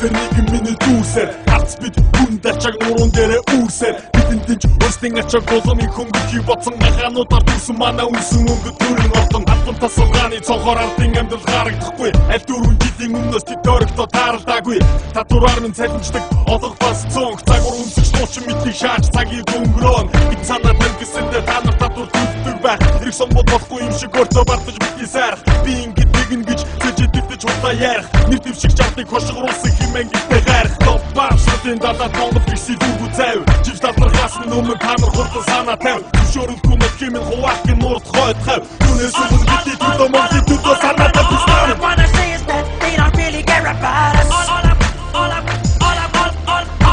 Үүсэр нэг миний дүүсэр Харц бид хүнд ачааг нуруунд дээрээ үүсэр Бидэнд дэж өөрсдийн ачааг боломыг хөнгөхий бодсон Гахаануудаар дүүсэн манай үнсэн өнгөд төрийн ордон Албан тасалгааны цонхоор ардын амьдрал харагдахгүй Аль дөрвөн жилийн өмнөөс тэд орогдоо тааралдаагүй Татвараар минь цалинждаг олох бас цонх Цагур үнсэж дуучин мэдгийг шааж цагийг өнгөрөөн Бид санаа тавьгсэндээ та нар татвар төлдөг байх Ирэх сомбод болохгүй юм шиг өөртөө бартаж битгий сайрах Би ингэж нэгэн гэж цэжэдэгдэж хулаа ярих Нэр дэвшиг жавтыг хошгоруулсан химэн гитээ хайрах Топ баршатын далаад Монгол гиси дүүгүү цайв Живж талбархаас минь өмнө тамар хурдан санаа тавь Зөвшөөрөлгүй мэт химэн хуваахын нурд хойд хав Түүнээс өмнө бидний төдөө Монголын төдөө санаатай бүснаа All I wanna say is that they don't really care about us All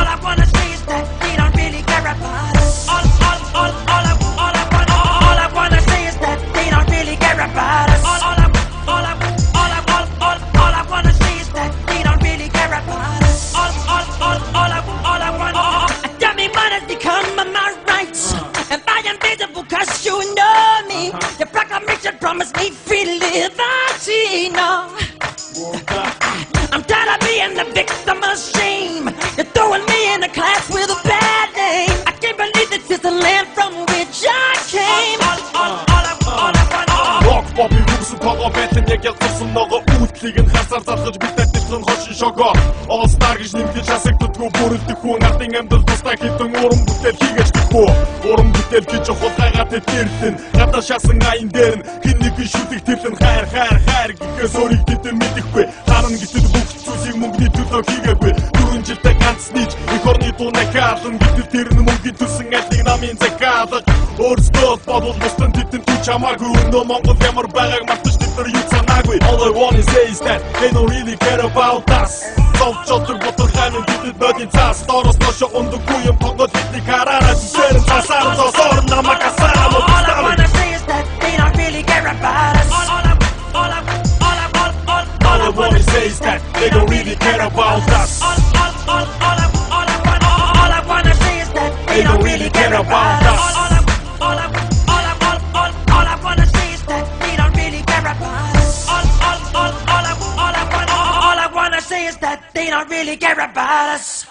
I wanna say is that they don't really care about us All I wanna say is that they don't really care about us All I wanna say is that they don't really care about us All I want Tell me what has become of my rights Am I invisible cause you know me Your proclamation promised me free liberty No I'm tired of being the victim of shame You're throwing me in a class with a bad name I can't believe that this is the land from which I came Rock Bobby Rúsum тоглоо байдлын яг ялцсан нөгөө үүтлийг нь хасаар залгаж бид адилхан хошин шогоо All Star гэж нэмдэж хасагддаггүй бүрэлдэх хүн ардын амьдрал тустай хитэн уран бүтээл хийгээч гэхгүй Уран бүтээл гэж хулгайгаад тэрлэн гадаа шасан аян дээр нь хин нэгэн шүлэг тэрлэн хайр гэхээс өөрийг тэдэн мэдэхгүй Харан гэтэл бүх зүйлийг мөнгөний төлөө хийгээгүй 4 жилдээ ганц нийж их орны дуунаа хаалан гэтэл тэр нь мөнгөний төлсөн айлыг намын закаалж Өөрсдөө бодвол бусдын тэдэн түч хамаагүй өнөө Монгол ямар байгааг мартаж тэд нар юу санаагүй All I wanna say is that they don't really care about us Зовчодог боторхай минь тэдэд бодын цаас Доороос ношо ундаггүй юм тонгол бидний хараараа Зүсэрэн цасаар зосоор намайг асаараа All I wanna say is that they don't really care about us All I wanna say is that they don't really care about us All I wanna say is that They don't really care about us All I wanna say is that they don't really care about us All I wanna say is that they don't really care about us